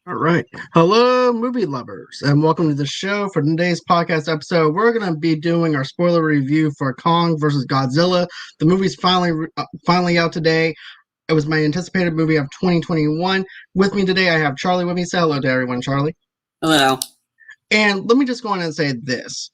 All right. Hello, movie lovers, and welcome to the show. For today's podcast episode, we're going to be doing our spoiler review for Kong versus Godzilla. The movie's finally out today. It was my anticipated movie of 2021. With me today, I have Charlie with me. Say hello to everyone, Charlie. Hello. And let me just go on and say this.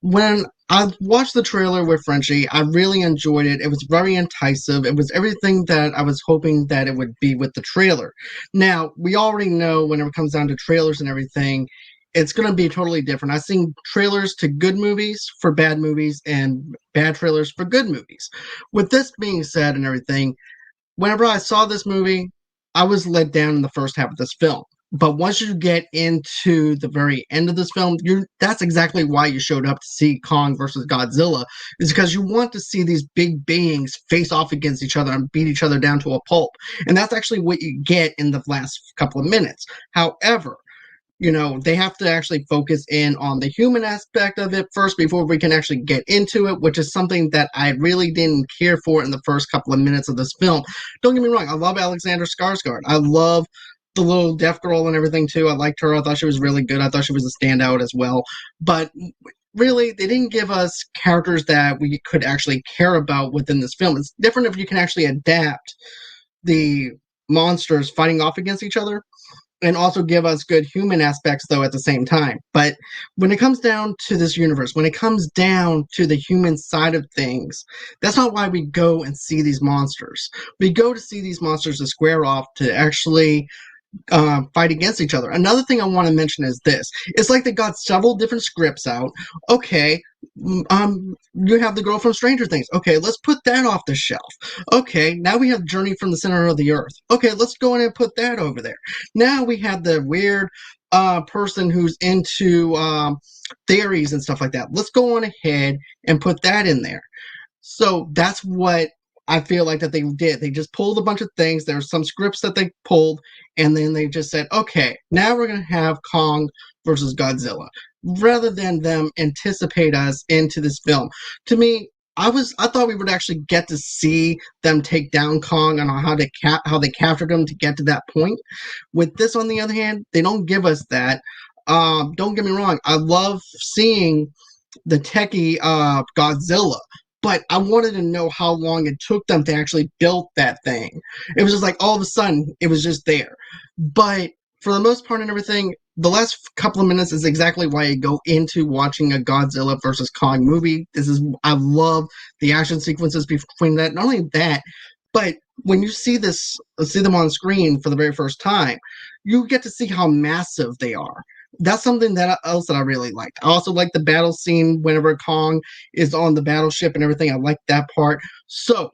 When I watched the trailer with Frenchie, I really enjoyed it. It was very enticing. It was everything that I was hoping that it would be with the trailer. Now, we already know when it comes down to trailers and everything, it's going to be totally different. I've seen trailers to good movies for bad movies and bad trailers for good movies. With this being said and everything, whenever I saw this movie, I was let down in the first half of this film. But once you get into the very end of this film, that's exactly why you showed up to see Kong versus Godzilla, is because you want to see these big beings face off against each other and beat each other down to a pulp. And that's actually what you get in the last couple of minutes. However, they have to actually focus in on the human aspect of it first before we can actually get into it, which is something that I really didn't care for in the first couple of minutes of this film. Don't get me wrong, I love Alexander Skarsgård. I love the little deaf girl and everything too. I liked her. I thought she was really good. I thought she was a standout as well. But really, they didn't give us characters that we could actually care about within this film. It's different if you can actually adapt the monsters fighting off against each other and also give us good human aspects though at the same time. But when it comes down to this universe, when it comes down to the human side of things, that's not why we go and see these monsters. We go to see these monsters to square off, to actually fight against each other. Another thing I want to mention is this. It's like they got several different scripts out. Okay, you have the girl from Stranger Things. Okay, let's put that off the shelf. Okay, now we have Journey from the Center of the Earth. Okay, let's go in and put that over there. Now we have the weird person who's into theories and stuff like that. Let's go on ahead and put that in there. So that's what I feel like that they did. They just pulled a bunch of things. There were some scripts that they pulled, and then they just said, okay, now we're going to have Kong versus Godzilla, rather than them anticipate us into this film. To me, I thought we would actually get to see them take down Kong and how they captured him to get to that point. With this, on the other hand, they don't give us that. Don't get me wrong. I love seeing the techie Godzilla, but I wanted to know how long it took them to actually build that thing. It was just like all of a sudden it was just there. But for the most part and everything, the last couple of minutes is exactly why I go into watching a Godzilla versus Kong movie. I love the action sequences between that. Not only that, but when you see them on screen for the very first time, you get to see how massive they are. That's something else that I really liked. I also like the battle scene whenever Kong is on the battleship and everything. I like that part. So,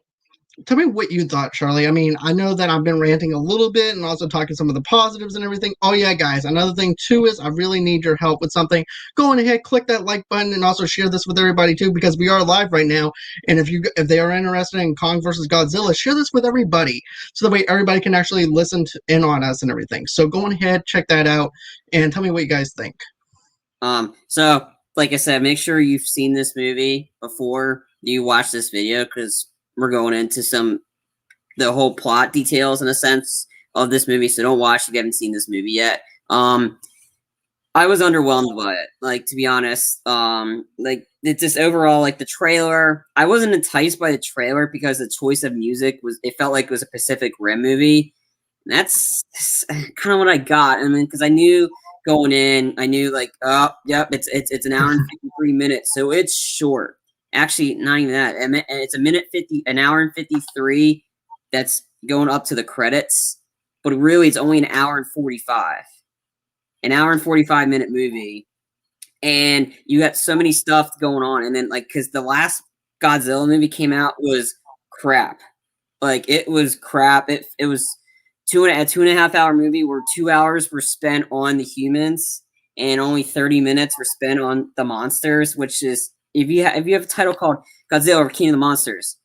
tell me what you thought, Charlie. I mean, I know that I've been ranting a little bit and also talking some of the positives and everything. Oh yeah, guys. Another thing too is I really need your help with something. Go on ahead, click that like button, and also share this with everybody too, because we are live right now. And if they are interested in Kong versus Godzilla, share this with everybody so that way everybody can actually in on us and everything. So go on ahead, check that out, and tell me what you guys think. So like I said, make sure you've seen this movie before you watch this video, because we're going into the whole plot details in a sense of this movie. So don't watch if you haven't seen this movie yet. I was underwhelmed by it, like, to be honest. Like, it's just overall, like, the trailer, I wasn't enticed by the trailer because the choice of music it felt like it was a Pacific Rim movie. And that's kind of what I got. I mean, because I knew going in, like, oh, yep, it's an hour and 53 minutes, so it's short. Actually, not even that. It's an hour and 53. That's going up to the credits, but really, it's only an hour and 45. An hour and 45-minute movie, and you got so many stuff going on. And then, like, because the last Godzilla movie came out was crap. Like, it was crap. It was a 2.5 hour movie where 2 hours were spent on the humans and only 30 minutes were spent on the monsters. Which is, if you have a title called Godzilla or King of the Monsters,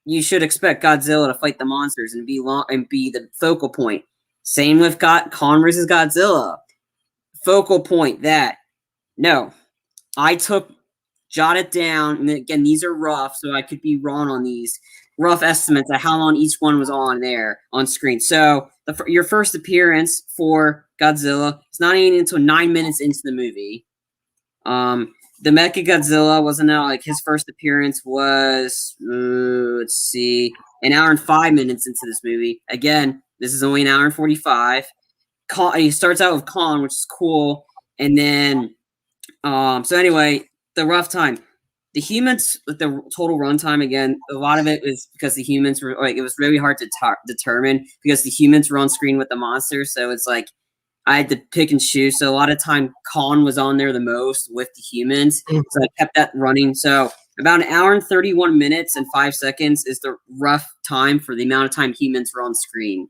you should expect Godzilla to fight the monsters and be the focal point. Same with Kong versus Godzilla. Focal point that. No. I jotted down, and again, these are rough, so I could be wrong on these rough estimates of how long each one was on screen. So your first appearance for Godzilla. It's not even until 9 minutes into the movie. The Mecha Godzilla wasn't out. Like his first appearance was, let's see, an hour and 5 minutes into this movie. Again, this is only an hour and 45. He starts out with Kong, which is cool, and then, so anyway, the rough time. The humans, with the total runtime, again, a lot of it was because the humans were like, it was really hard to determine because the humans were on screen with the monsters. So it's like I had to pick and choose. So a lot of time, Kong was on there the most with the humans. So I kept that running. So about an hour and 31 minutes and 5 seconds is the rough time for the amount of time humans were on screen.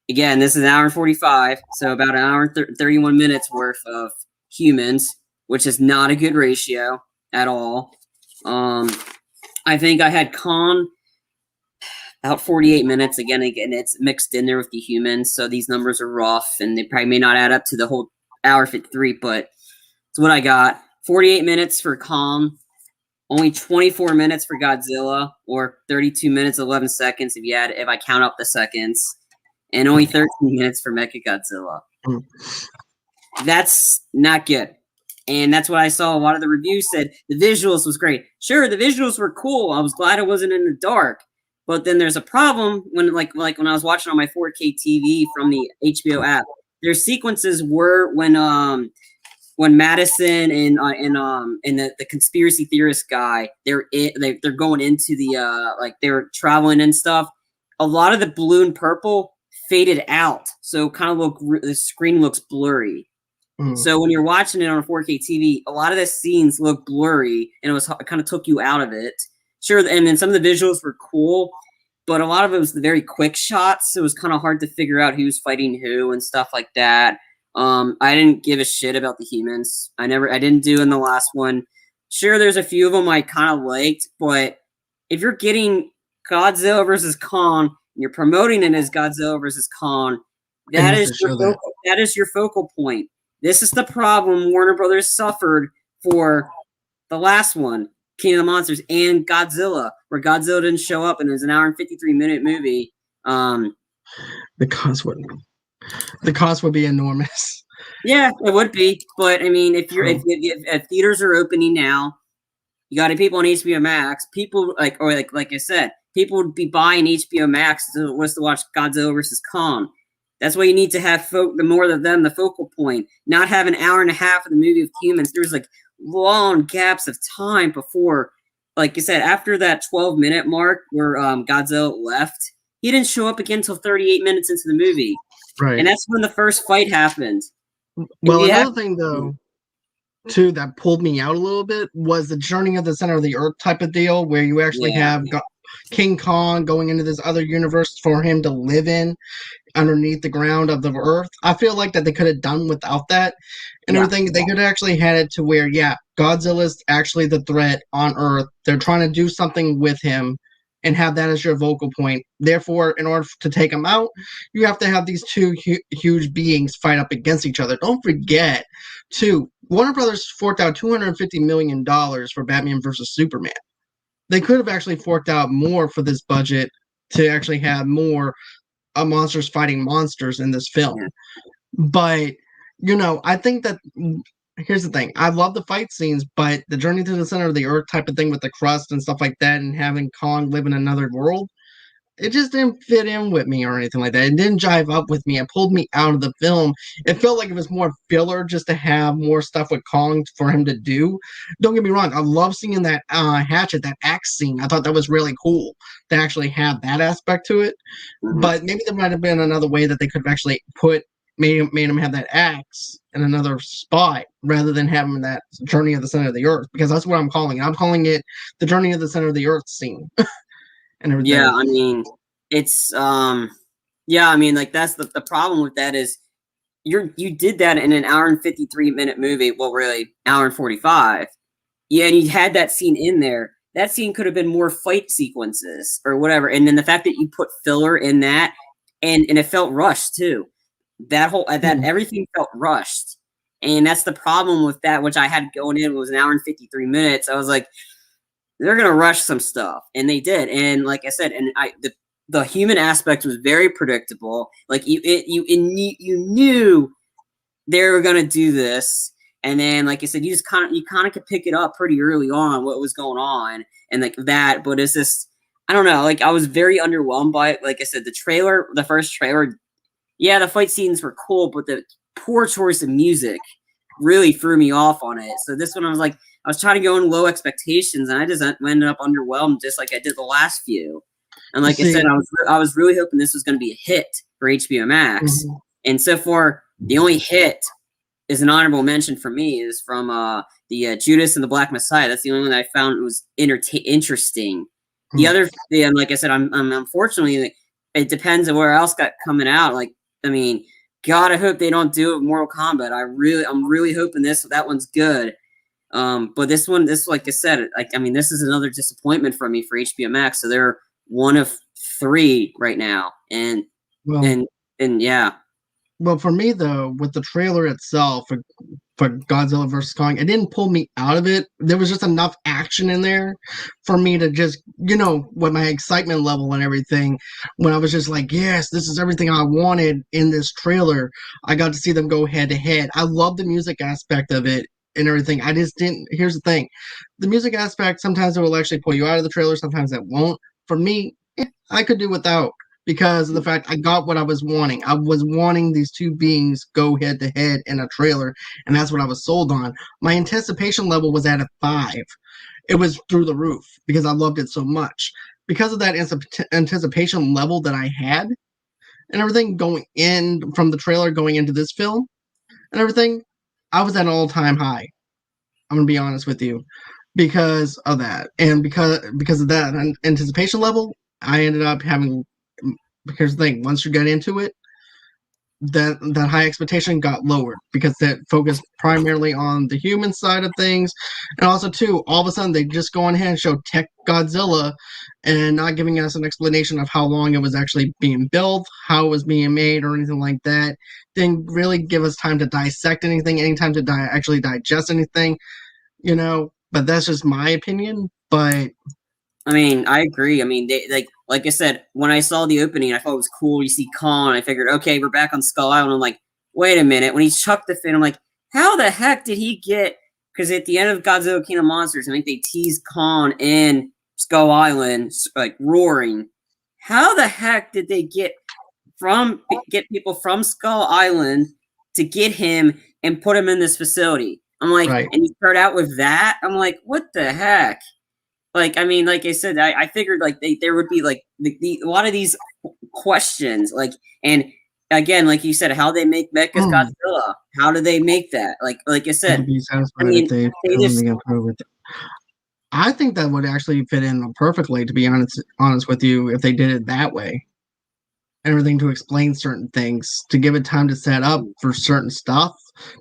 Again, this is an hour and 45. So about an hour and 31 minutes worth of humans, which is not a good ratio at all. I think I had Kong about 48 minutes. Again, it's mixed in there with the humans, so these numbers are rough, and they probably may not add up to the whole hour 53, but it's what I got. 48 minutes for Kong, only 24 minutes for Godzilla, or 32 minutes 11 seconds if I count up the seconds, and only 13 minutes for Mechagodzilla. That's not good. And that's what I saw. A lot of the reviews said the visuals was great. Sure, the visuals were cool. I was glad it wasn't in the dark. But then there's a problem when, like when I was watching on my 4K TV from the HBO app. Their sequences were when Madison and the conspiracy theorist guy they're going into the like they're traveling and stuff. A lot of the blue and purple faded out, so kind of the screen looks blurry. So when you're watching it on a 4K TV, a lot of the scenes look blurry, and it kind of took you out of it. Sure, and then some of the visuals were cool, but a lot of it was the very quick shots. So it was kind of hard to figure out who's fighting who and stuff like that. I didn't give a shit about the humans. I didn't do in the last one. Sure, there's a few of them I kind of liked, but if you're getting Godzilla versus Kong, and you're promoting it as Godzilla versus Kong, that is your focal point. This is the problem Warner Brothers suffered for the last one, King of the Monsters, and Godzilla, where Godzilla didn't show up, and it was an hour and 53-minute movie. The cost would be enormous. Yeah, it would be. But I mean, if theaters are opening now, you got people on HBO Max. People like I said, people would be buying HBO Max to watch Godzilla versus Kong. That's why you need to have the more of them, the focal point. Not have an hour and a half of the movie with humans. There's like long gaps of time before, like you said, after that 12-minute mark where Godzilla left, he didn't show up again until 38 minutes into the movie. Right. And that's when the first fight happened. Well, another thing, though, too, that pulled me out a little bit was the journey of the center of the earth type of deal, where you actually have King Kong going into this other universe for him to live in underneath the ground of the earth. I feel like that they could have done without that and everything. They could have actually had it to where, Godzilla's actually the threat on earth. They're trying to do something with him and have that as your vocal point. Therefore, in order to take him out, you have to have these two huge beings fight up against each other. Don't forget, too, Warner Brothers forked out $250 million for Batman versus Superman. They could have actually forked out more for this budget to actually have more monsters fighting monsters in this film. But, I think that here's the thing. I love the fight scenes, but the journey to the center of the earth type of thing with the crust and stuff like that and having Kong live in another world, it just didn't fit in with me or anything like that. It didn't jive up with me. It pulled me out of the film. It felt like it was more filler just to have more stuff with Kong for him to do. Don't get me wrong. I love seeing that hatchet, that axe scene. I thought that was really cool to actually have that aspect to it. But maybe there might have been another way that they could have actually made him have that axe in another spot rather than having that journey of the center of the earth, because that's what I'm calling it. I'm calling it the journey of the center of the earth scene. Yeah, I mean, it's like that's the problem with that is you did that in an hour and 53-minute movie. Well, really, hour and 45. Yeah, and you had that scene in there. That scene could have been more fight sequences or whatever. And then the fact that you put filler in that and it felt rushed too. Everything felt rushed. And that's the problem with that, which I had going in was an hour and 53 minutes. I was like, they're gonna rush some stuff, and they did. And like I said, and the human aspect was very predictable. Like you knew they were gonna do this, and then like I said, you kind of could pick it up pretty early on what was going on and like that. But it's just I don't know. Like I was very underwhelmed by it. Like I said, the first trailer, yeah, the fight scenes were cool, but the poor choice of music really threw me off on it. So this one, I was trying to go in low expectations, and I just ended up underwhelmed, just like I did the last few. And like I See, said, I was really hoping this was going to be a hit for HBO Max. mhm. And so far, the only hit is an honorable mention for me is from the Judas and the Black Messiah. That's the only one that I found was interesting. The other, like I said, I'm unfortunately, it depends on where else got coming out. Like, I mean, God, I hope they don't do it with Mortal Kombat. I'm really hoping that one's good. But this one, like I said, I mean, this is another disappointment for me for HBO Max. So they're one of three right now, and Well, and yeah, well, for me though, with the trailer itself for Godzilla versus Kong, it didn't pull me out of it. There was just enough action in there for me to just, with my excitement level and everything, when I was just like, yes, this is everything I wanted in this trailer. I got to see them go head to head. I love the music aspect of it and everything. I just didn't. Here's the thing, the music aspect, sometimes it will actually pull you out of the trailer, sometimes it won't. For me, I could do without, because of the fact I got what I was wanting. I was wanting these two beings go head to head in a trailer, and that's what I was sold on. My anticipation level was at a 5. It was through the roof because I loved it so much. Because of that anticipation level that I had and everything going in from the trailer going into this film and everything, I was at an all-time high. I'm gonna be honest with you, because of that, and because of that anticipation level, I ended up having. Here's the thing: once you get into it, that high expectation got lowered because that focused primarily on the human side of things, and also too, all of a sudden they just go on ahead and show Tech Godzilla, and not giving us an explanation of how long it was actually being built, how it was being made, or anything like that. Didn't really give us time to dissect anything, any time to actually digest anything, But that's just my opinion. But I mean, I agree. I mean, they like I said, when I saw the opening, I thought it was cool. You see Kong, I figured, okay, we're back on Skull Island. I'm like, wait a minute. When he chucked the fin, I'm like, how the heck did he get? Because at the end of Godzilla King of Monsters, I think they teased Kong in Skull Island, like roaring. How the heck did they get people from Skull Island to get him and put him in this facility? I'm like, right. and you start out with that. I'm like, what the heck? Like, I mean, like I said, I figured like there would be like a lot of these questions, like, and again, like you said, how they make Mecha's Godzilla? How do they make that? Like I I said, could be I satisfied if mean, they they come just together with it. I think that would actually fit in perfectly, to be honest with you, if they did it that way. Everything to explain certain things, to give it time to set up for certain stuff.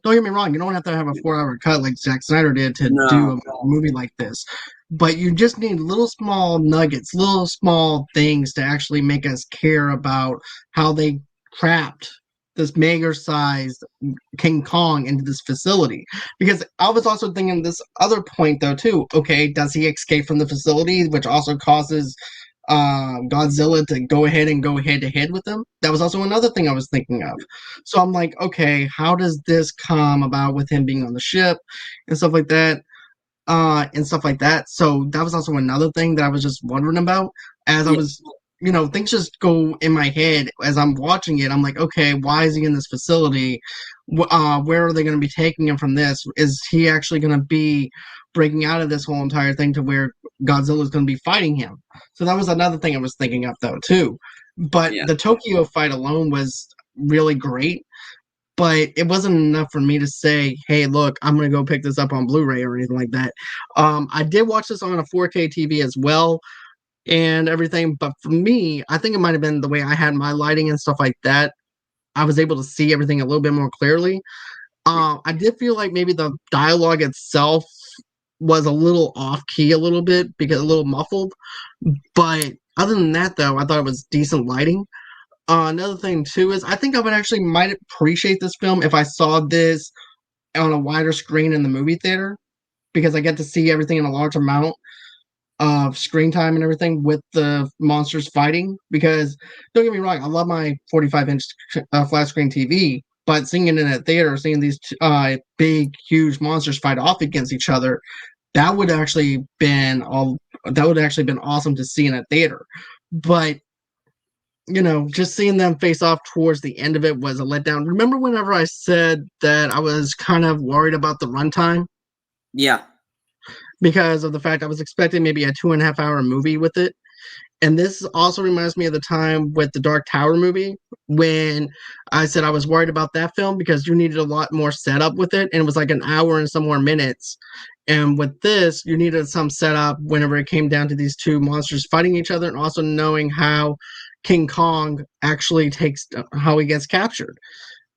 Don't get me wrong, you don't have to have a 4-hour cut like Zack Snyder did to do no, a movie like this. But you just need little small nuggets, little small things to actually make us care about how they trapped this mega sized King Kong into this facility. Because I was also thinking this other point though too. Okay, does he escape from the facility, which also causes Godzilla to go ahead and go head to head with them? That was also another thing I was thinking of. So I'm like, okay, how does this come about with him being on the ship and stuff like that? So that was also another thing that I was just wondering about as I yeah, was, things just go in my head as I'm watching it. I'm like, okay, why is he in this facility? Where are they going to be taking him from this? Is he actually going to be breaking out of this whole entire thing to where Godzilla is going to be fighting him? So that was another thing I was thinking of though too. But yeah, the Tokyo fight alone was really great, but it wasn't enough for me to say, hey, look, I'm going to go pick this up on Blu-ray or anything like that. I did watch this on a 4K TV as well and everything, but for me, I think it might have been the way I had my lighting and stuff like that. I was able to see everything a little bit more clearly. I did feel like maybe the dialogue itself was a little off key a little bit, because a little muffled, but other than that though, I thought it was decent lighting. Another thing too is I think I would actually might appreciate this film if I saw this on a wider screen in the movie theater, because I get to see everything in a large amount. screen time and everything with the monsters fighting. Because don't get me wrong, I love my 45-inch flat screen TV, but seeing it in a theater, seeing these big, huge monsters fight off against each other, that would actually been all. That would actually been awesome to see in a theater. But just seeing them face off towards the end of it was a letdown. Remember whenever I said that I was kind of worried about the runtime Yeah. because of the fact I was expecting maybe a 2.5 hour movie with it? And this also reminds me of the time with the Dark Tower movie when I said I was worried about that film because you needed a lot more setup with it, and it was like an hour and some more minutes. And with this, you needed some setup whenever it came down to these two monsters fighting each other, and also knowing how King Kong actually how he gets captured.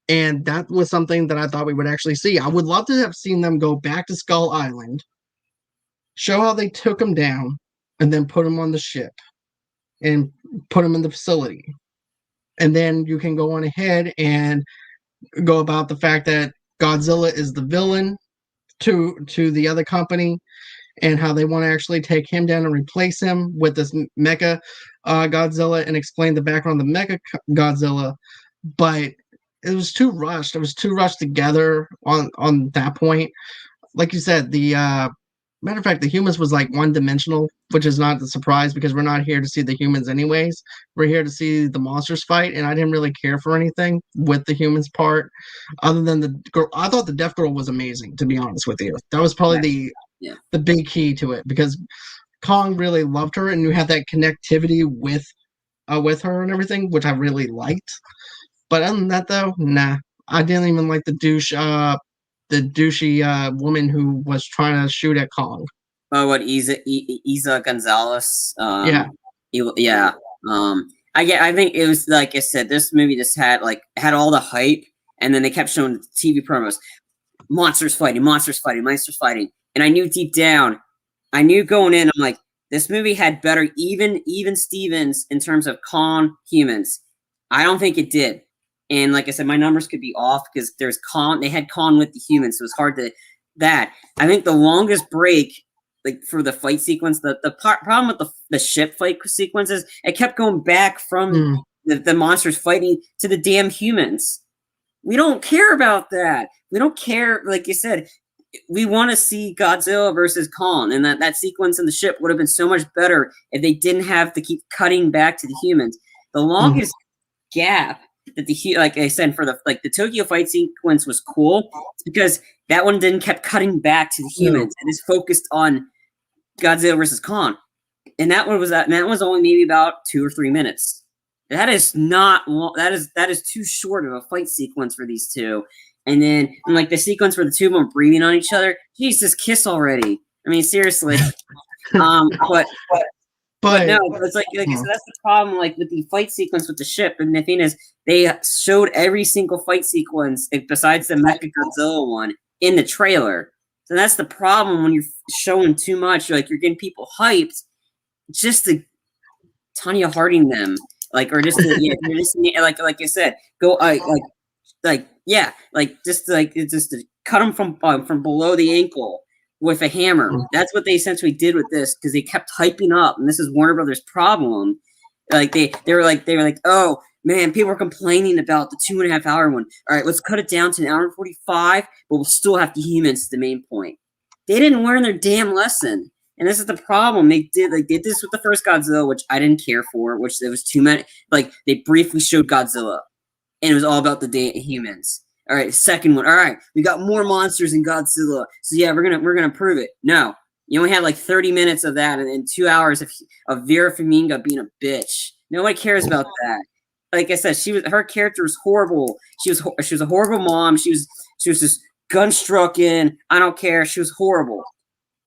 And that was something that I thought we would actually see. I would love to have seen them go back to Skull Island, show how they took him down, and then put him on the ship and put him in the facility. And then you can go on ahead and go about the fact that Godzilla is the villain to the other company, and how they want to actually take him down and replace him with this Mecha Godzilla, and explain the background of the Mecha Godzilla. But it was too rushed. It was too rushed together on that point. Like you said, the matter of fact, the humans was like one-dimensional, which is not a surprise because we're not here to see the humans anyways. We're here to see the monsters fight, and I didn't really care for anything with the humans part, other than the girl. I thought the Deaf Girl was amazing, to be honest with you. That was probably the big key to it, because Kong really loved her, and you had that connectivity with her and everything, which I really liked. But other than that, though, nah, I didn't even like the douchey woman who was trying to shoot at Kong. Oh, what Isa Gonzalez? Yeah. Yeah. I think it was like I said. This movie just had all the hype, and then they kept showing TV promos, monsters fighting, monsters fighting, monsters fighting, and I knew deep down, I knew going in, I'm like, this movie had better even Stevens in terms of Kong humans. I don't think it did. And like I said, my numbers could be off because there's Kong. They had Kong with the humans, so it's hard to that. I think the longest break, like for the fight sequence, the problem with the ship fight sequences, it kept going back from the monsters fighting to the damn humans. We don't care about that. We don't care. Like you said, we want to see Godzilla versus Kong, and that sequence in the ship would have been so much better if they didn't have to keep cutting back to the humans. The longest gap that like I said, for the Tokyo fight sequence was cool because that one didn't kept cutting back to the humans. It is focused on Godzilla versus Kong, and that one was only maybe about 2 or 3 minutes. That is not long. That is too short of a fight sequence for these two. And then like the sequence where the two of them are breathing on each other. Jesus, kiss already. I mean, seriously. But no, it's like I said, that's the problem. Like with the fight sequence with the ship, and the thing is, they showed every single fight sequence besides the Mecha Godzilla one in the trailer. So that's the problem when you're showing too much. You're getting people hyped just to Tanya Harding them, like I said, go just to cut them from below the ankle with a hammer. That's what they essentially did with this because they kept hyping up, and this is Warner Brothers' problem. Like they were like, oh man, people are complaining about the 2.5 hour one. All right, let's cut it down to an hour and 45, but we'll still have the humans to the main point. They didn't learn their damn lesson, and this is the problem. They did this with the first Godzilla, which I didn't care for, which there was too many. Like they briefly showed Godzilla, and it was all about the humans. All right, second one. All right, we got more monsters in Godzilla, so yeah, we're gonna prove it. No, you only had like 30 minutes of that, and 2 hours of Vera Farmiga being a bitch. Nobody cares about that. Like I said, her character was horrible. She was a horrible mom. She was just gun struck in. I don't care. She was horrible,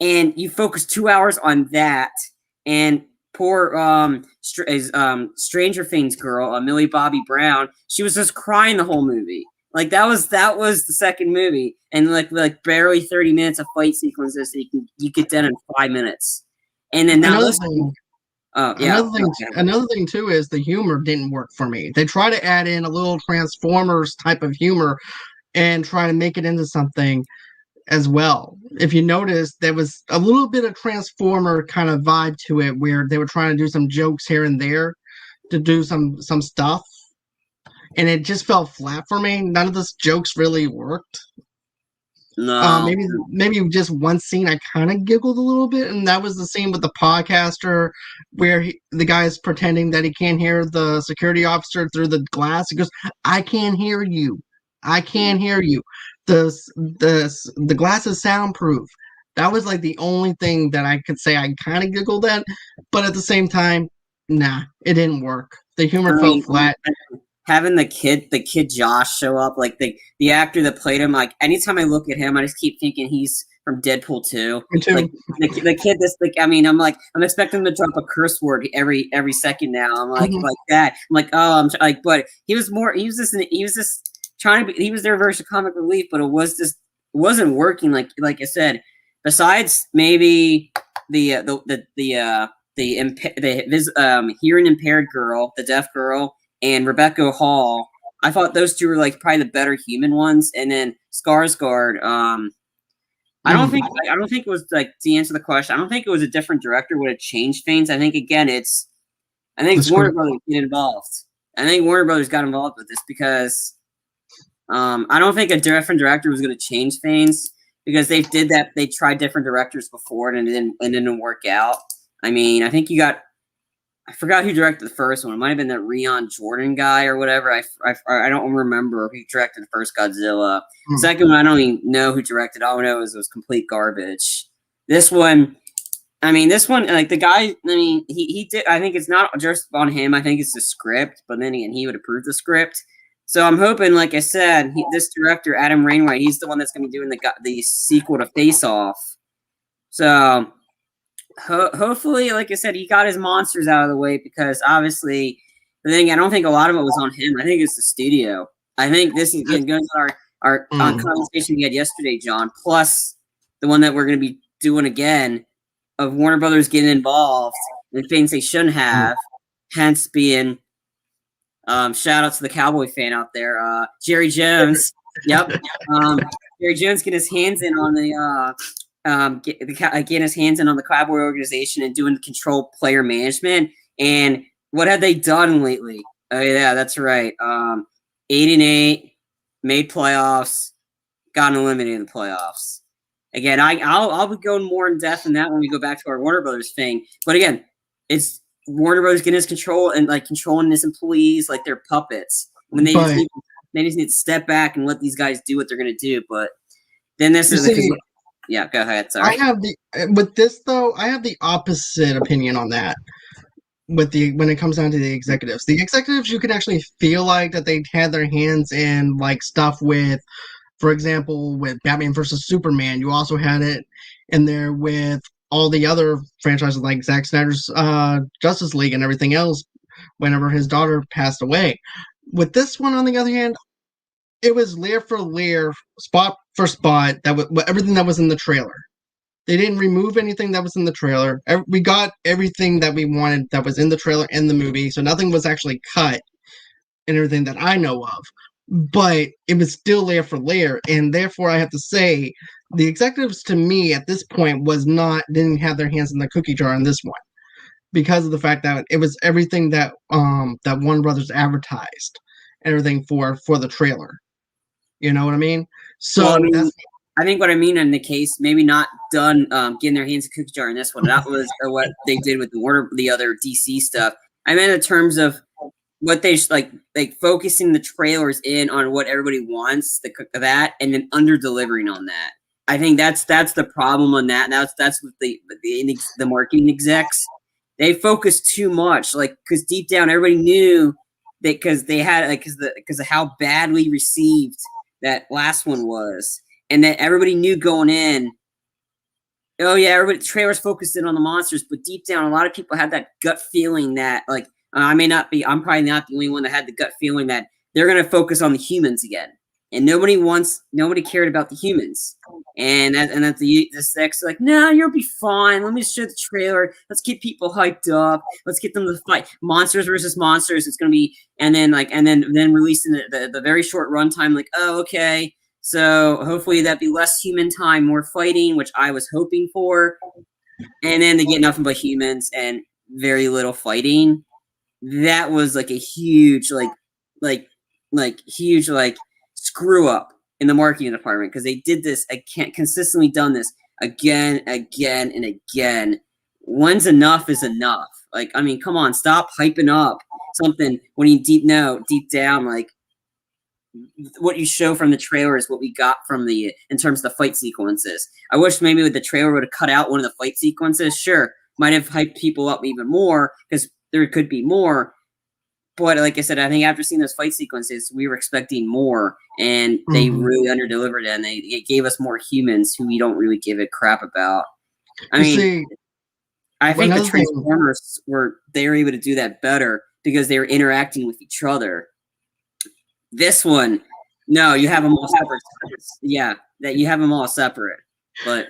and you focus 2 hours on that, and poor Stranger Things girl, Millie Bobby Brown, she was just crying the whole movie. Like that was the second movie, and like barely 30 minutes of fight sequences. So you get done in 5 minutes, and then another thing too is the humor didn't work for me. They try to add in a little Transformers type of humor and try to make it into something. as well. If you notice, there was a little bit of Transformer kind of vibe to it, where they were trying to do some jokes here and there to do some stuff, and it just fell flat for me. None of those jokes really worked. No. Maybe just one scene I kind of giggled a little bit, and that was the scene with the podcaster where the guy is pretending that he can't hear the security officer through the glass. He goes, "I can't hear you. I can't hear you. The glass is soundproof." That was like the only thing that I could say I kind of giggled at, but at the same time, nah, it didn't work. The I humor fell mean, flat. having the kid Josh show up, like the actor that played him, like anytime I look at him, I just keep thinking he's from Deadpool 2. Me too. Like the kid that's like, I mean, I'm expecting him to drop a curse word every second now. I'm like Mhm. like that. I'm like, oh, I'm like, but he was just trying to be, he was their version of comic relief, but it wasn't working. Like I said, besides maybe the hearing impaired girl, the deaf girl, and Rebecca Hall. I thought those two were like probably the better human ones, and then Skarsgård. I don't think it was like, to answer the question. I don't think it was a different director would have changed things. I think again, I think The Warner script. Brothers get involved. I think Warner Brothers got involved with this because I don't think a different director was going to change things, because they did that. They tried different directors before and it didn't work out. I mean, I think I forgot who directed the first one. It might have been that Rion Jordan guy or whatever. I don't remember who directed the first Godzilla. Second one, I don't even know who directed. All I know is it was complete garbage. This one, like the guy, I mean, he did. I think it's not just on him. I think it's the script. But then again, he would approve the script. So I'm hoping, like I said, this director Adam Rainwright, he's the one that's going to be doing the sequel to Face Off. So hopefully, like I said, he got his monsters out of the way, because obviously, the thing, I don't think a lot of it was on him. I think it's the studio. I think this is going to go our conversation we had yesterday, John, plus the one that we're going to be doing again, of Warner Brothers getting involved in things they shouldn't have, hence being shout out to the Cowboy fan out there, Jerry Jones. Yep. Jerry Jones getting his hands in on the getting his hands in on the Cowboy organization and doing control player management. And what have they done lately? Oh yeah, that's right. 8-8, made playoffs, gotten eliminated in the playoffs. Again, I'll be going more in depth in that when we go back to our Warner Brothers thing. But again, it's Warner Brothers getting his control and like controlling his employees like they're puppets. When they just need to step back and let these guys do what they're going to do. But then this is yeah, go ahead. Sorry. I have the opposite opinion on that. When it comes down to the executives, you can actually feel like that they had their hands in like stuff with, for example, with Batman versus Superman. You also had it in there with all the other franchises like Zack Snyder's Justice League and everything else. Whenever his daughter passed away, with this one, on the other hand, it was layer for layer, spot for spot, everything that was in the trailer. They didn't remove anything that was in the trailer. We got everything that we wanted that was in the trailer in the movie, so nothing was actually cut and everything that I know of. But it was still layer for layer, and therefore I have to say the executives, to me, at this point, didn't have their hands in the cookie jar on this one, because of the fact that it was everything that that Warner Brothers advertised, everything for the trailer. You know what I mean? So well, I think what I mean in the case, maybe not done getting their hands in cookie jar in this one. That was what they did with the other DC stuff. I meant in terms of what they like focusing the trailers in on what everybody wants, that, and then under delivering on that. I think that's the problem on that. That's what the marketing execs, they focus too much, like, because deep down everybody knew that, because they had because of how badly received that last one was, and that everybody knew going in. Oh yeah, everybody trailers focused in on the monsters, but deep down, a lot of people had that gut feeling that, like, I'm probably not the only one that had the gut feeling that they're going to focus on the humans again, and nobody cared about the humans, and that the sex, like, no, you'll be fine. Let me show the trailer. Let's get people hyped up. Let's get them to fight monsters versus monsters. It's going to be, and then releasing the very short runtime, like, oh, okay. So hopefully that'd be less human time, more fighting, which I was hoping for. And then they get nothing but humans and very little fighting. That was like a huge huge screw up in the marketing department, because they did this, I can't consistently done this again and again. When's enough is enough. Like, I mean, come on, stop hyping up something when you deep down, like, what you show from the trailer is what we got from the in terms of the fight sequences. I wish maybe with the trailer would have cut out one of the fight sequences. Sure, might have hyped people up even more because there could be more. But like I said, I think after seeing those fight sequences, we were expecting more, and they really underdelivered, and it gave us more humans who we don't really give a crap about. I mean, I think the Transformers were able to do that better because they were interacting with each other. This one, no, you have them all separate. Yeah, that you have them all separate. But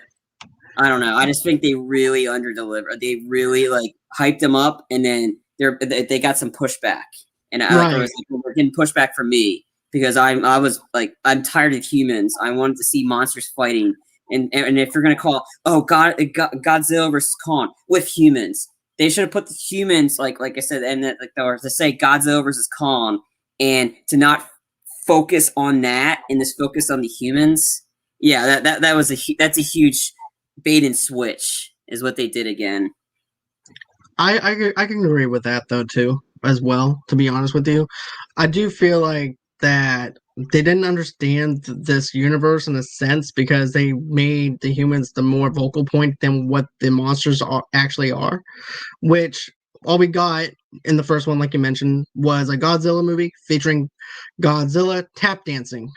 I don't know. I just think they really underdelivered. They really hyped them up, and then they got some pushback. And I was we're getting pushback from me because I was like, I'm tired of humans. I wanted to see monsters fighting. And if you're gonna call Godzilla versus Kong with humans, they should have put the humans like I said, and or to say Godzilla versus Kong, and to not focus on that and just focus on the humans. Yeah, that's a huge bait and switch is what they did again. I can agree with that though too as well. To be honest with you, I do feel like that they didn't understand this universe in a sense because they made the humans the more vocal point than what the monsters actually are, which all we got in the first one, like you mentioned, was a Godzilla movie featuring Godzilla tap dancing,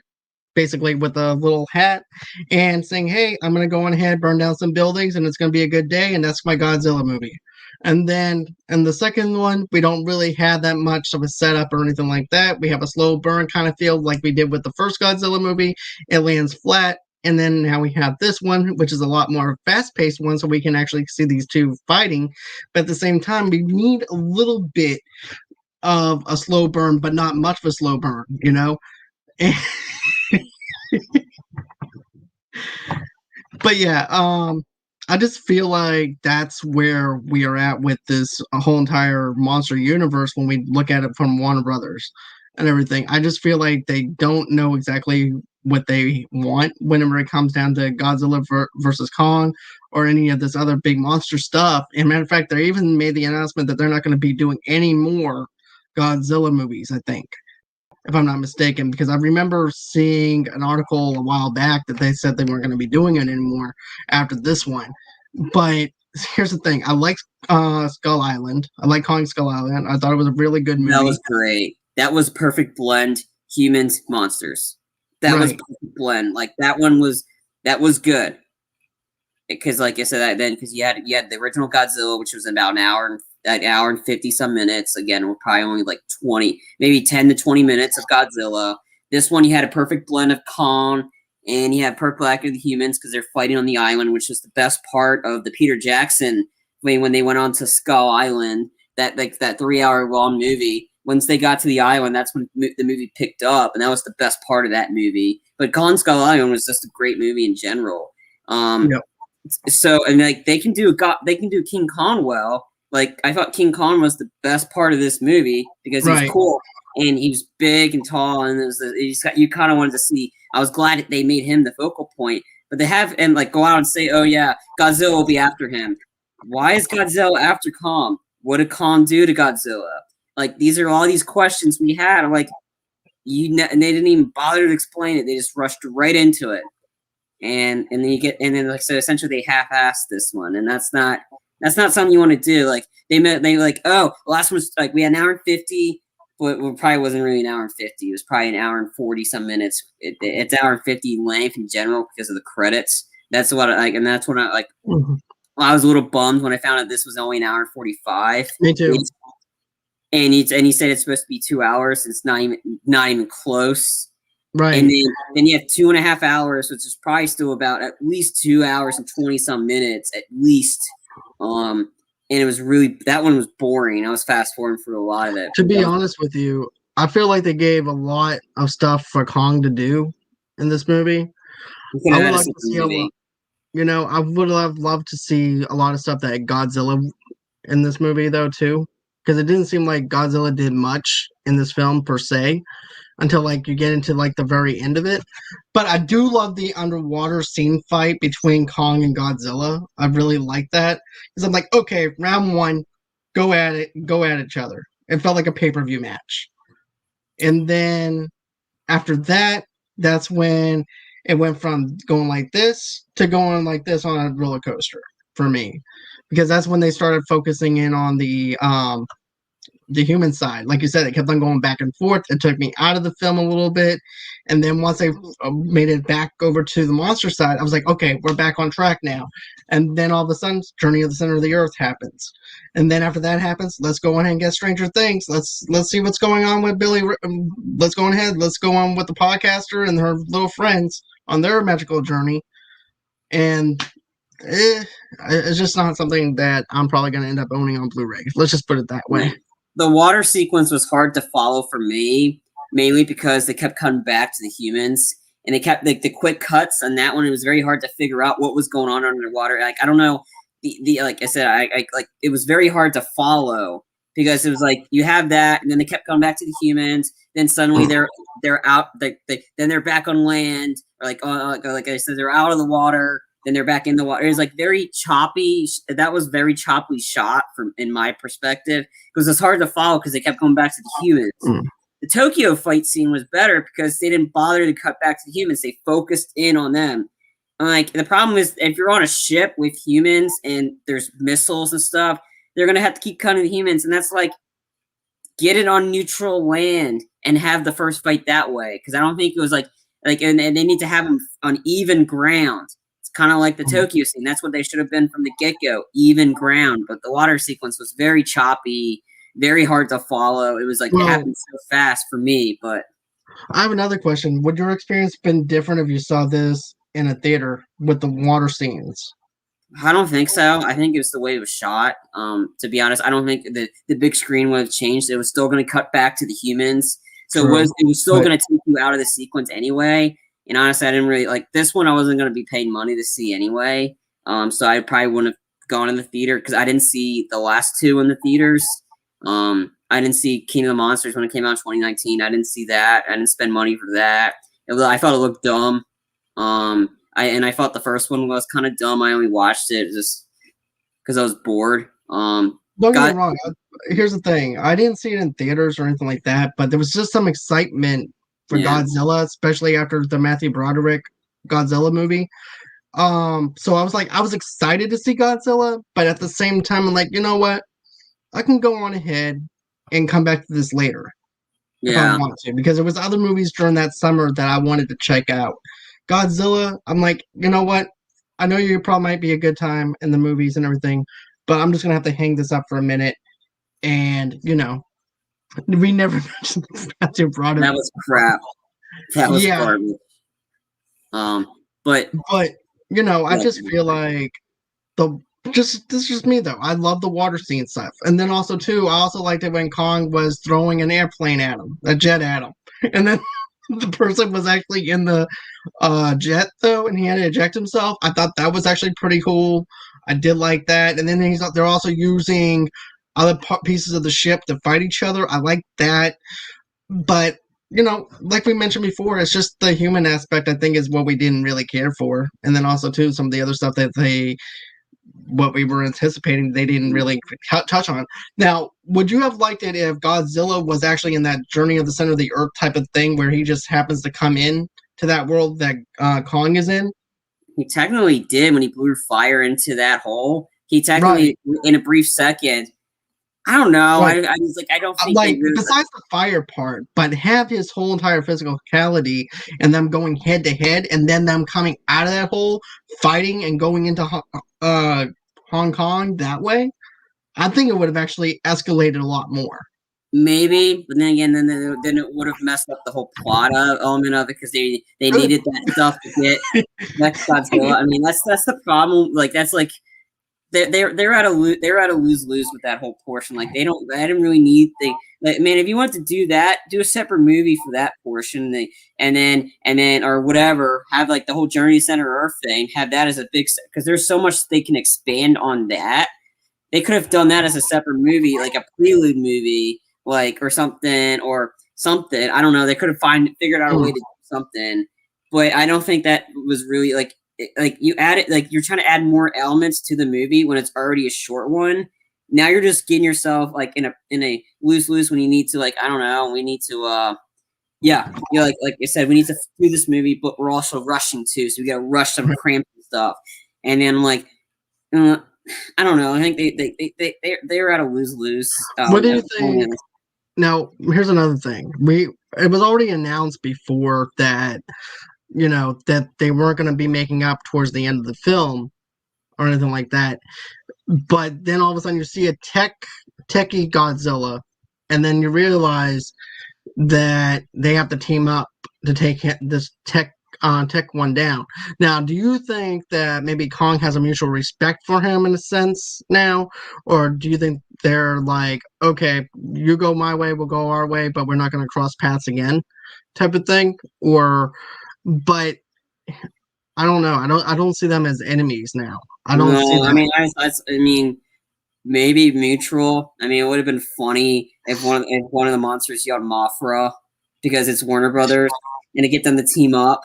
basically with a little hat and saying, "Hey, I'm going to go on ahead, burn down some buildings, and it's going to be a good day." And that's my Godzilla movie. And then in the second one, we don't really have that much of a setup or anything like that. We have a slow burn kind of feel like we did with the first Godzilla movie. It lands flat. And then now we have this one, which is a lot more fast-paced one, so we can actually see these two fighting. But at the same time, we need a little bit of a slow burn, but not much of a slow burn, you know? But yeah, I just feel like that's where we are at with this whole entire monster universe when we look at it from Warner Brothers and everything. I just feel like they don't know exactly what they want whenever it comes down to Godzilla versus Kong or any of this other big monster stuff. And matter of fact, they even made the announcement that they're not going to be doing any more Godzilla movies, I think, if I'm not mistaken, because I remember seeing an article a while back that they said they weren't going to be doing it anymore after this one. But here's the thing: I like Skull Island. I like Kong Skull Island. I thought it was a really good movie. That was great. That was perfect blend. Humans, monsters. That was perfect blend. Like that was good. Because like I said, because you had the original Godzilla, which was about an hour and 50 some minutes. Again, we're probably only like 20, maybe 10 to 20 minutes of Godzilla. This one, you had a perfect blend of Kong, and you had perfect blend of the humans because they're fighting on the island, which was the best part of the Peter Jackson when they went on to Skull Island. That 3-hour long movie. Once they got to the island, that's when the movie picked up, and that was the best part of that movie. But Kong Skull Island was just a great movie in general. Yep. So and they can do King Kong well. Like I thought King Kong was the best part of this movie because he was cool and he was big and tall, and you kind of wanted to see. I was glad they made him the focal point, but they have him go out and say, "Oh yeah, Godzilla will be after him." Why is Godzilla after Kong? What did Kong do to Godzilla? Like these are all these questions we had. I'm like, and they didn't even bother to explain it. They just rushed right into it, and then like so essentially they half-assed this one, and that's not something you want to do. Like they last one's like we had an hour and 50, but it probably wasn't really an hour and 50. It was probably an hour and 40 some minutes. It's an hour and 50 length in general because of the credits. That's what I like, and that's what I like. Mm-hmm. I was a little bummed when I found out this was only an hour and 45. Me too. And he said it's supposed to be 2 hours. It's not even close. Right. And then you have 2.5 hours, which is probably still about at least 2 hours and 20 some minutes at least. And it was that one was boring. I was fast forwarding for a lot of it. To be honest with you, I feel like they gave a lot of stuff for Kong to do in this movie. You could I have would had a like to sequel see a lot. movie. I would have loved to see a lot of stuff that Godzilla in this movie though too, because it didn't seem like Godzilla did much in this film per se until like you get into like the very end of it. But I do love the underwater scene fight between Kong and Godzilla. I really like that because I'm like, okay, round one, go at each other. It felt like a pay-per-view match, and then after that, that's when it went from going like this to going like this on a roller coaster for me, because that's when they started focusing in on the human side. Like you said, it kept on going back and forth. It took me out of the film a little bit. And then once they made it back over to the monster side, I was like, okay, we're back on track now. And then all of a sudden, Journey of the Center of the Earth happens. And then after that happens, let's go ahead and get Stranger Things. Let's see what's going on with Billy. Let's go ahead. Let's go on with the podcaster and her little friends on their magical journey. And it's just not something that I'm probably going to end up owning on Blu-ray. Let's just put it that way. The water sequence was hard to follow for me, mainly because they kept coming back to the humans, and they kept the quick cuts on that one. It was very hard to figure out what was going on underwater. Like I don't know, the like I said, I like it was very hard to follow because it was like you have that, and then they kept coming back to the humans. Then suddenly they're out, then they're back on land, or like I said, they're out of the water. Then they're back in the water. It was like very choppy. That was very choppily shot from in my perspective because it's hard to follow because they kept going back to the humans. The Tokyo fight scene was better because they didn't bother to cut back to the humans. They focused in on them. And like the problem is if you're on a ship with humans and there's missiles and stuff, they're gonna have to keep cutting the humans, and that's like get it on neutral land and have the first fight that way. Because I don't think it was like and they need to have them on even ground. Kind of like the Tokyo scene. That's what they should have been from the get-go, even ground. But the water sequence was very choppy, very hard to follow. It was like it happened so fast for me. But I have another question. Would your experience been different if you saw this in a theater with the water scenes? I don't think so. I think it was the way it was shot. To be honest, I don't think the big screen would have changed. It was still going to cut back to the humans. So it was still going to take you out of the sequence anyway. And honestly, I didn't really like this one. I wasn't going to be paying money to see anyway. So I probably wouldn't have gone in the theater because I didn't see the last two in the theaters. I didn't see King of the Monsters when it came out in 2019. I didn't see that. I didn't spend money for that. I thought it looked dumb. I thought the first one was kind of dumb. I only watched it just because I was bored. Don't get me wrong. Here's the thing. I didn't see it in theaters or anything like that, but there was just some excitement for Godzilla, especially after the Matthew Broderick Godzilla movie. So I was excited to see Godzilla, but at the same time, I'm like, you know what? I can go on ahead and come back to this later if I want to, because there was other movies during that summer that I wanted to check out. Godzilla, I'm like, you know what? I know you probably might be a good time in the movies and everything, but I'm just gonna have to hang this up for a minute. And we never mentioned Matthew Broderick. That was crap. That was garbage. But I just feel like this is just me though. I love the water scene stuff, and then also too, I also liked it when Kong was throwing an airplane at him, a jet at him, and then the person was actually in the jet though, and he had to eject himself. I thought that was actually pretty cool. I did like that, and then they're also using other pieces of the ship to fight each other. I like that, but like we mentioned before, it's just the human aspect, I think, is what we didn't really care for. And then also, too, some of the other stuff that what we were anticipating, they didn't really touch on. Now, would you have liked it if Godzilla was actually in that Journey of the Center of the Earth type of thing where he just happens to come in to that world that Kong is in? He technically did when he blew fire into that hole. He technically, in a brief second, I don't know. Right. I was like, I don't think besides the fire part, but have his whole entire physicality and them going head to head, and then them coming out of that hole, fighting and going into Hong Kong that way. I think it would have actually escalated a lot more. Maybe, but then again, then it would have messed up the whole plot element of it because they needed that stuff to get next Godzilla. I mean, that's the problem. Like that's like they're at a they're at a lose with that whole portion. Like they don't, I didn't really need they. Like, man, if you want to do that, do a separate movie for that portion, and then or whatever. Have like the whole Journey to Center Earth thing. Have that as a big, because there's so much they can expand on that. They could have done that as a separate movie, like a prelude movie, like or something or something. I don't know. They could have figured out a way to do something, but I don't think that was really like you add it, like you're trying to add more elements to the movie when it's already a short one. Now you're just getting yourself like in a lose when you need to, like, I don't know, we need to yeah, you know, like I said, we need to do this movie, but we're also rushing too, so we got to rush some cramped stuff. And then I'm like, I don't know. I think they're at a lose. What do you think? Now, here's another thing. It was already announced before that, you know, that they weren't going to be making up towards the end of the film or anything like that. But then all of a sudden you see a techie Godzilla, and then you realize that they have to team up to take this tech one down. Now, do you think that maybe Kong has a mutual respect for him in a sense now, or do you think they're like, okay, you go my way, we'll go our way, but we're not going to cross paths again, type of thing? Or, but I don't know. I don't see them as enemies now. I don't see them. I mean, maybe mutual. I mean, it would have been funny if one of the monsters yelled Mothra because it's Warner Brothers, and to get them to team up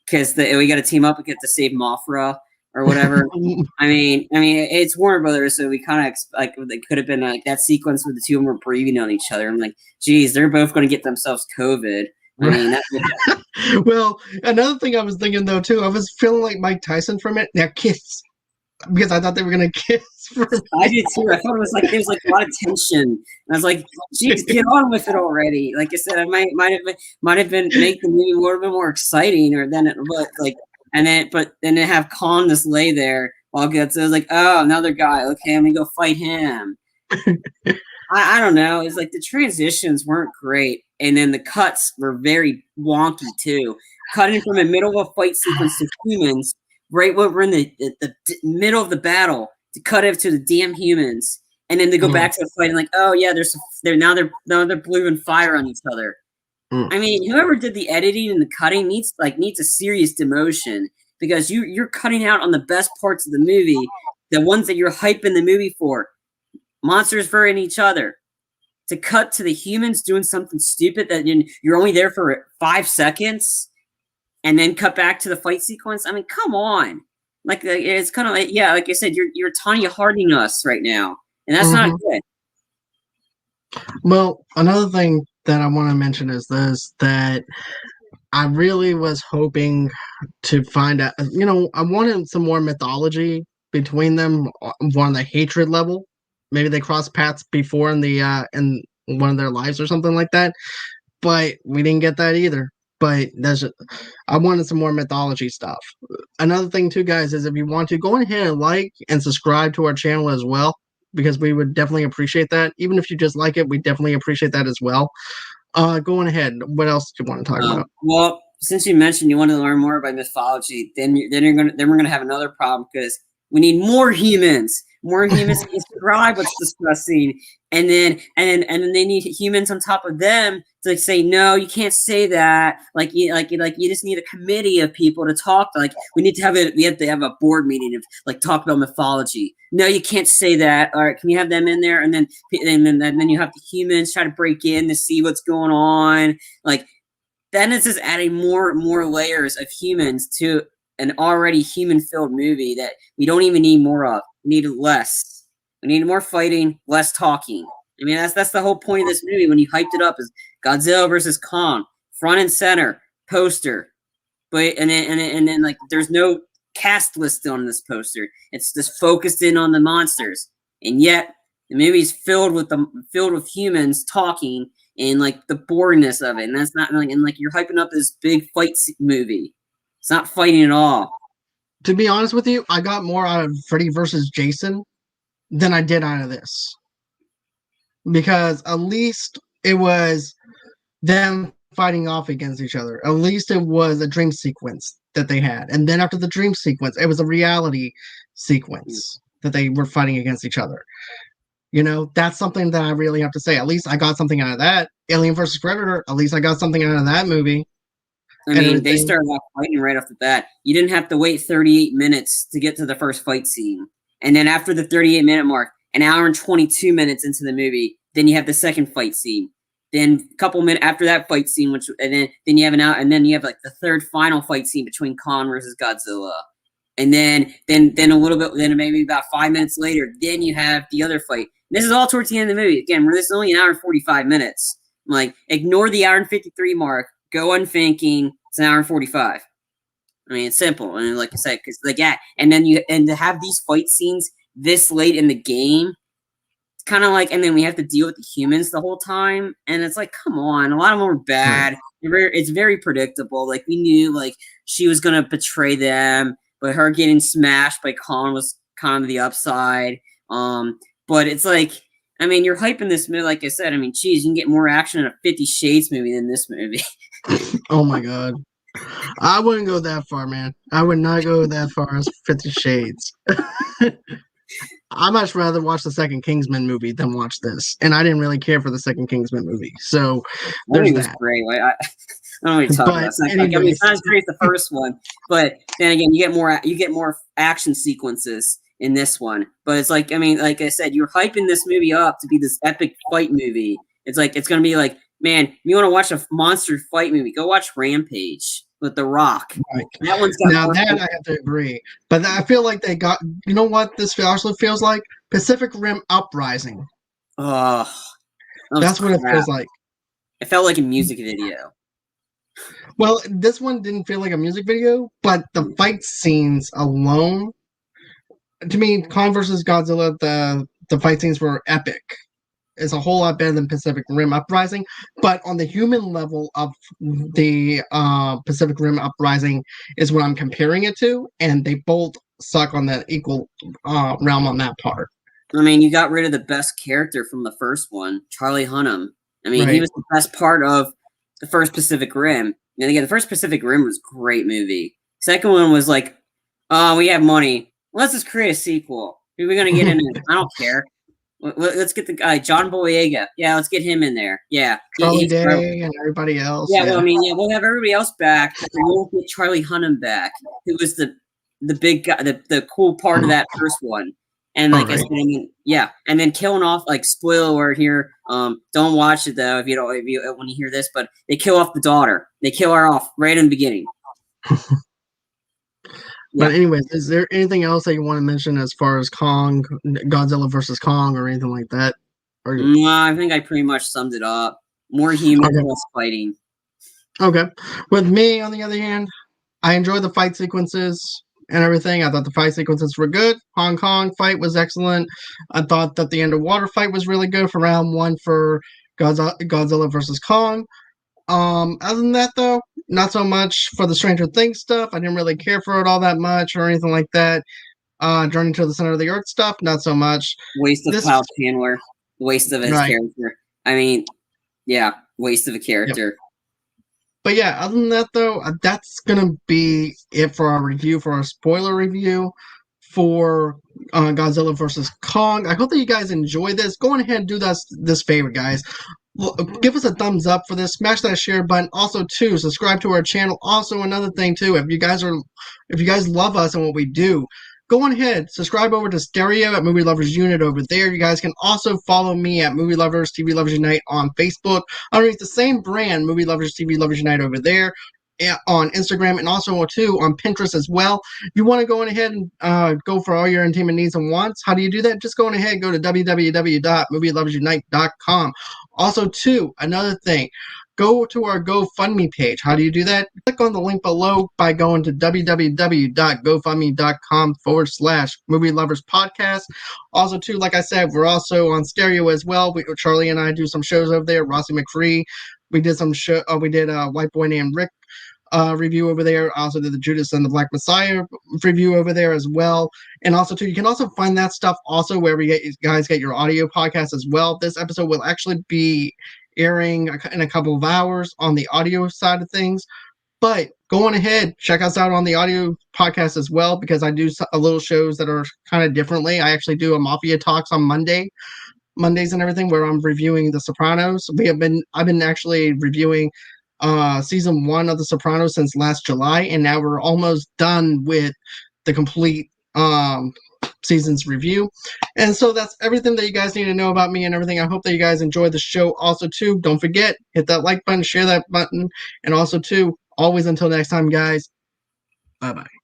because we got to team up and get to save Mothra or whatever. I mean, it's Warner Brothers, so we kind of like it could have been like that sequence where the two of them were breathing on each other. I'm like, geez, they're both going to get themselves COVID. I mean, well, another thing I was thinking though too, I was feeling like Mike Tyson from it. Now kiss, because I thought they were gonna kiss. I did too. I thought it was like there was like a lot of tension, and I was like, "Geez, get on with it already!" Like I said, I might have been make the movie a little bit more exciting, or then but then to have Kong just lay there while Godzilla's like, "Oh, another guy. Okay, I'm gonna go fight him." I don't know. It's like the transitions weren't great, and then the cuts were very wonky too. Cutting from the middle of a fight sequence to humans, right when we're in the middle of the battle, to cut it to the damn humans, and then to go back to the fight and like, oh yeah, they're breathing fire on each other. I mean, whoever did the editing and the cutting needs a serious demotion, because you're cutting out on the best parts of the movie, the ones that you're hyping the movie for. Monsters fighting each other, to cut to the humans doing something stupid that you're only there for 5 seconds, and then cut back to the fight sequence. I mean, come on! Like it's kind of like, yeah, like I said, you're Tanya Harding us right now, and that's not good. Well, another thing that I want to mention is this, that I really was hoping to find out. You know, I wanted some more mythology between them on the hatred level. Maybe they crossed paths before in in one of their lives or something like that, but we didn't get that either. But I wanted some more mythology stuff. Another thing too, guys, is if you want to, go ahead and like and subscribe to our channel as well, because we would definitely appreciate that. Even if you just like it, we definitely appreciate that as well. Going ahead, what else do you want to talk about? Well, since you mentioned you want to learn more about mythology, then we're gonna have another problem, because we need more humans. More humans to describe what's disgusting, and then they need humans on top of them to say, no, you can't say that. Like you just need a committee of people to talk. Like we have to have a board meeting of like talk about mythology. No, you can't say that. All right, can you have them in there? And then you have the humans try to break in to see what's going on. Like then it's just adding more layers of humans to an already human-filled movie that we don't even need more of. We need less. We need more fighting, less talking. I mean, that's the whole point of this movie. When you hyped it up as Godzilla versus Kong, front and center poster, but and then like there's no cast listed on this poster. It's just focused in on the monsters, and yet the movie's filled with humans talking and like the boringness of it. And that's not like, and like you're hyping up this big fight movie. It's not fighting at all. To be honest with you, I got more out of Freddy versus Jason than I did out of this. Because at least it was them fighting off against each other. At least it was a dream sequence that they had. And then after the dream sequence, it was a reality sequence. that they were fighting against each other. That's something that I really have to say. At least I got something out of that. Alien versus Predator, at least I got something out of that movie. I mean, they started off fighting right off the bat. You didn't have to wait 38 minutes to get to the first fight scene. And then after the 38-minute mark, an hour and 22 minutes into the movie, then you have the second fight scene. Then a couple minutes after that fight scene, then you have an hour, and then you have like the third final fight scene between Kong versus Godzilla. And then a little bit, then maybe about 5 minutes later, then you have the other fight. And this is all towards the end of the movie. Again, this is only an hour and 45 minutes. Like, ignore the hour and 53 mark. Go unthinking. It's an hour and 45. I mean, it's simple. And like I said, because and to have these fight scenes this late in the game, it's kind of like, and then we have to deal with the humans the whole time, and it's like, come on, a lot of them were bad. It's very predictable. Like, we knew like she was gonna betray them, but her getting smashed by Kong was kind of the upside. But it's like, I mean, you're hyping this movie, like I said. I mean, geez, you can get more action in a 50 Shades movie than this movie. Oh my god. I wouldn't go that far, man. I would not go that far as 50 Shades. I much rather watch the second Kingsman movie than watch this. And I didn't really care for the second Kingsman movie. So there's that. Great. I don't know what you're talking about. I mean, it's not as great as the first one, but then again, you get more action sequences in this one. But it's like, I mean, like I said, you're hyping this movie up to be this epic fight movie. It's like, it's gonna be like, man, you want to watch a monster fight movie? Go watch Rampage with The Rock. Right. That one's got now that I have to agree, but I feel like they got. You know what this also feels like? Pacific Rim Uprising. Oh, that's what it feels like. It felt like a music video. Well, this one didn't feel like a music video, but the fight scenes alone, to me, Kong versus Godzilla, the fight scenes were epic. It's a whole lot better than Pacific Rim Uprising, but on the human level of the Pacific Rim Uprising is what I'm comparing it to, and they both suck on that equal realm on that part. I mean, you got rid of the best character from the first one, Charlie Hunnam. I mean, He was the best part of the first Pacific Rim. And again, the first Pacific Rim was a great movie. Second one was like, oh, we have money. Let's just create a sequel. Who are we going to get in it? I don't care. Let's get the guy, John Boyega. Yeah, let's get him in there. Yeah. Charlie Day and everybody else. Yeah, well, I mean, we'll have everybody else back, but we won't get Charlie Hunnam back, who was the big guy, the cool part of that first one. And like I said, and then killing off, like, spoiler alert here. Don't watch it though when you hear this, but they kill off the daughter. They kill her off right in the beginning. But anyways, is there anything else that you want to mention as far as Kong, Godzilla versus Kong, or anything like that? No, I think I pretty much summed it up. More humans, less fighting. Okay. With me, on the other hand, I enjoyed the fight sequences and everything. I thought the fight sequences were good. Hong Kong fight was excellent. I thought that the underwater fight was really good for round one for Godzilla versus Kong. Other than that, though, not so much for the Stranger Things stuff. I didn't really care for it all that much or anything like that. Journey to the Center of the Earth stuff, not so much. Waste of Kyle Chandler. Waste of his character. I mean, yeah, waste of a character. Yep. But yeah, other than that, though, that's going to be it for our review, for our spoiler review for Godzilla vs. Kong. I hope that you guys enjoy this. Go on ahead and do this favor, guys. Give us a thumbs up for this. Smash that share button. Also, too, subscribe to our channel. Also, another thing, too, if you guys love us and what we do, go on ahead, subscribe over to Stereo at Movie Lovers Unit over there. You guys can also follow me at Movie Lovers TV Lovers Unite on Facebook. Underneath the same brand, Movie Lovers TV Lovers Unite over there on Instagram, and also too on Pinterest as well. If you want to go on ahead and go for all your entertainment needs and wants, how do you do that? Just go on ahead and go to www.movieloversunite.com. Also too, another thing, go to our GoFundMe page. How do you do that? Click on the link below by going to www.gofundme.com/Movie Lovers Podcast. Also, too, like I said, we're also on Stereo as well. Charlie and I do some shows over there. Rossi McFree, we did some show. We did a White Boy Named Rick review over there. Also did the Judas and the Black Messiah review over there as well. And also, too, you can also find that stuff also where you guys get your audio podcast as well. This episode will actually be airing in a couple of hours on the audio side of things. But go on ahead, check us out on the audio podcast as well, because I do a little shows that are kind of differently. I actually do a Mafia Talks on Mondays and everything, where I'm reviewing The Sopranos. I've been actually reviewing season 1 of The Sopranos since last July, and now we're almost done with the complete season's review. And so that's everything that you guys need to know about me and everything. I hope that you guys enjoy the show. Also, too, don't forget, hit that like button, share that button, and also, too, always until next time, guys. Bye bye.